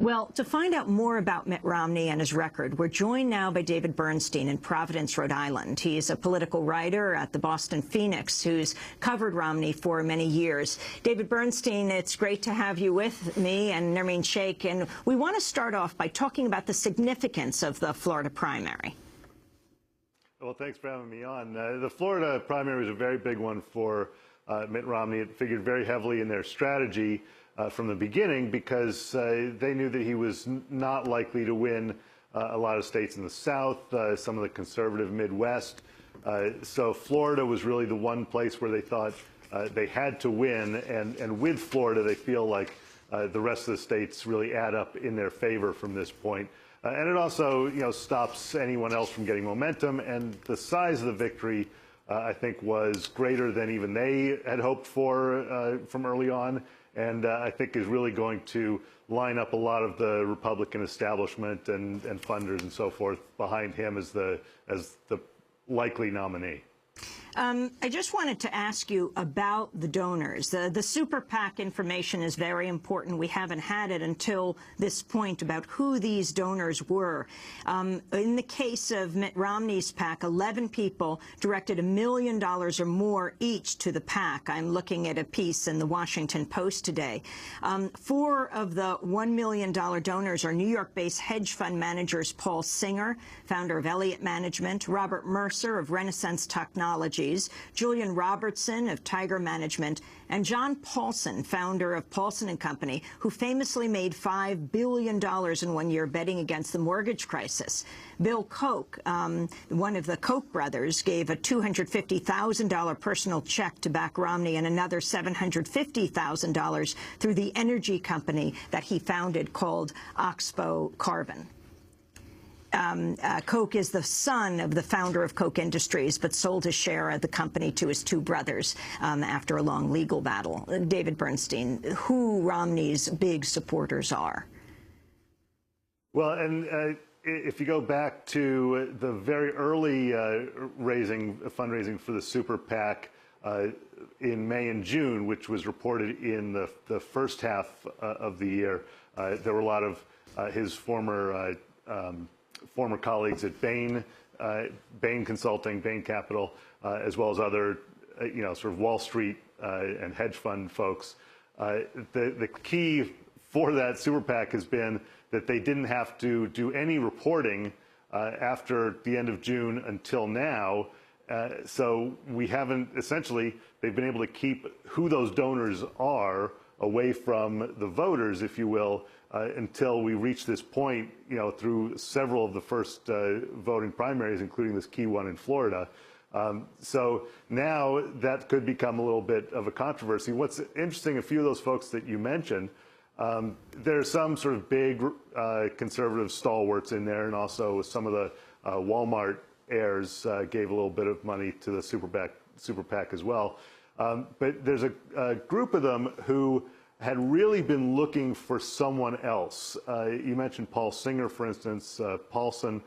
Well, to find out more about Mitt Romney and his record, we're joined now by David Bernstein in Providence, Rhode Island. He's a political writer at the Boston Phoenix who's covered Romney for many years. David Bernstein, it's great to have you with me and Nermeen Sheikh. And we want to start off by talking about the significance of the Florida primary. Well, thanks for having me on. The Florida primary was a very big one for Mitt Romney. It figured very heavily in their strategy from the beginning because they knew that he was not likely to win a lot of states in the South, some of the conservative Midwest. So Florida was really the one place where they thought they had to win. And with Florida, they feel like the rest of the states really add up in their favor from this point. And it also, stops anyone else from getting momentum. And the size of the victory, I think, was greater than even they had hoped for from early on. And I think is really going to line up a lot of the Republican establishment and funders and so forth behind him as the likely nominee. I just wanted to ask you about the donors. The super PAC information is very important. We haven't had it until this point about who these donors were. In the case of Mitt Romney's PAC, 11 people directed $1 million or more each to the PAC. I'm looking at a piece in the Washington Post today. 4 of the $1 million donors are New York-based hedge fund managers Paul Singer, founder of Elliott Management, Robert Mercer of Renaissance Technologies, Julian Robertson of Tiger Management, and John Paulson, founder of Paulson & Company, who famously made $5 billion in one year betting against the mortgage crisis. Bill Koch, one of the Koch brothers, gave a $250,000 personal check to back Romney and another $750,000 through the energy company that he founded called Oxbow Carbon. Koch is the son of the founder of Koch Industries, but sold his share of the company to his 2 brothers after a long legal battle. David Bernstein, who Romney's big supporters are? Well, and if you go back to the very early fundraising for the super PAC in May and June, which was reported in the first half of the year, there were a lot of his former colleagues at Bain Consulting, Bain Capital, as well as other, sort of Wall Street and hedge fund folks. The key for that super PAC has been that they didn't have to do any reporting after the end of June until now. So we haven't, essentially, they've been able to keep who those donors are away from the voters, if you will, until we reach this point, through several of the first voting primaries, including this key one in Florida. So now that could become a little bit of a controversy. What's interesting, a few of those folks that you mentioned, there are some sort of big conservative stalwarts in there, and also some of the Walmart heirs gave a little bit of money to the super PAC as well. But there's a group of them who had really been looking for someone else. You mentioned Paul Singer, for instance, Paulson,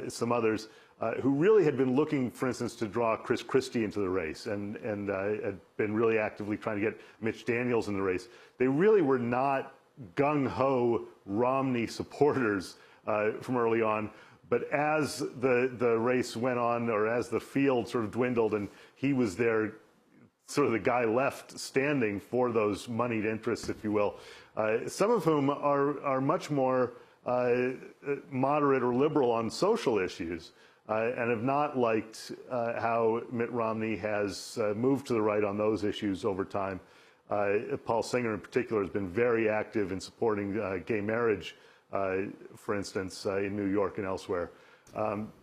some others, who really had been looking, for instance, to draw Chris Christie into the race and had been really actively trying to get Mitch Daniels in the race. They really were not gung-ho Romney supporters from early on. But as the race went on, or as the field sort of dwindled and he was there, sort of the guy left standing for those moneyed interests, if you will, some of whom are much more moderate or liberal on social issues and have not liked how Mitt Romney has moved to the right on those issues over time. Paul Singer, in particular, has been very active in supporting gay marriage, for instance, in New York and elsewhere.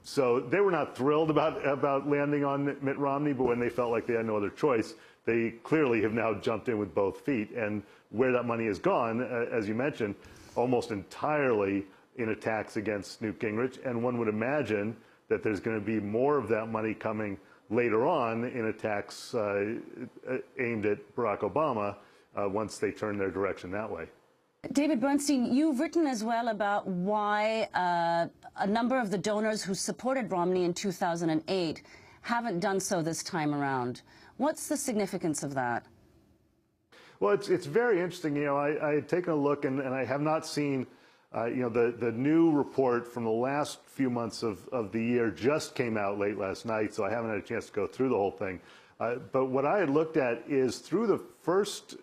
So they were not thrilled about landing on Mitt Romney, but when they felt like they had no other choice, they clearly have now jumped in with both feet. And where that money has gone, as you mentioned, almost entirely in attacks against Newt Gingrich. And one would imagine that there's going to be more of that money coming later on in attacks aimed at Barack Obama once they turn their direction that way. David Bernstein, you've written as well about why a number of the donors who supported Romney in 2008 haven't done so this time around. What's the significance of that? Well, it's very interesting. I had taken a look, and I have not seen The new report from the last few months of the year just came out late last night, so I haven't had a chance to go through the whole thing. But what I had looked at is through the first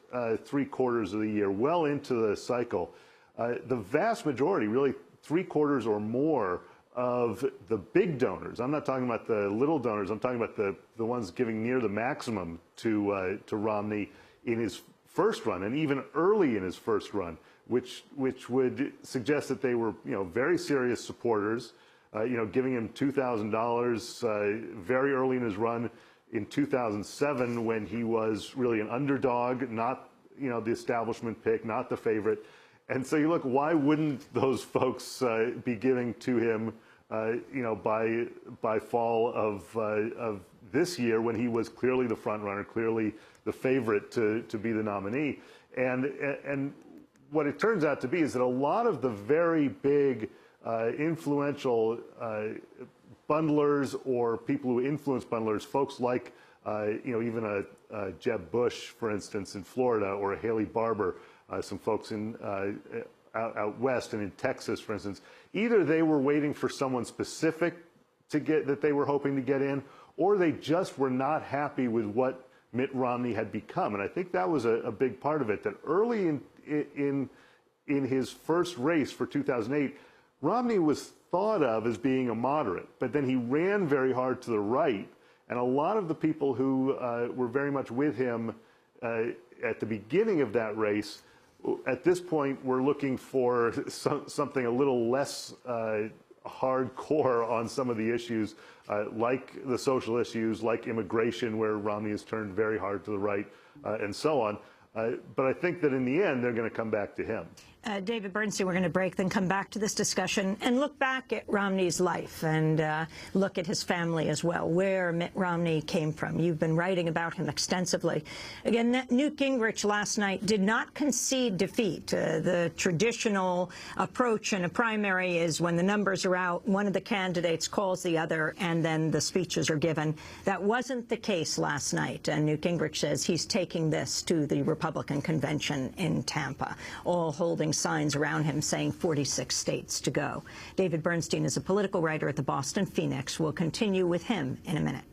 3 quarters of the year, well into the cycle, the vast majority, really 3/4 or more of the big donors, I'm not talking about the little donors, I'm talking about the ones giving near the maximum to Romney in his first run, and even early in his first run, which would suggest that they were, very serious supporters, giving him $2,000 very early in his run in 2007 when he was really an underdog, not, the establishment pick, not the favorite. And so you look, why wouldn't those folks be giving to him, by fall of this year when he was clearly the front runner, clearly the favorite to be the nominee? And what it turns out to be is that a lot of the very big, influential bundlers or people who influence bundlers, folks like, even a Jeb Bush, for instance, in Florida, or a Haley Barbour, some folks in out west and in Texas, for instance, either they were waiting for someone specific to get that they were hoping to get in, or they just were not happy with what Mitt Romney had become. And I think that was a big part of it, that early in his first race for 2008, Romney was thought of as being a moderate, but then he ran very hard to the right, and a lot of the people who were very much with him at the beginning of that race, at this point, were looking for something a little less hardcore on some of the issues, like the social issues, like immigration, where Romney has turned very hard to the right, and so on. But I think that in the end, they're going to come back to him. David Bernstein, we're going to break, then come back to this discussion and look back at Romney's life and look at his family as well, where Mitt Romney came from. You've been writing about him extensively. Again, Newt Gingrich last night did not concede defeat. The traditional approach in a primary is when the numbers are out, one of the candidates calls the other, and then the speeches are given. That wasn't the case last night, and Newt Gingrich says he's taking this to the Republican convention in Tampa, all holding signs around him saying 46 states to go. David Bernstein is a political writer at the Boston Phoenix. We'll continue with him in a minute.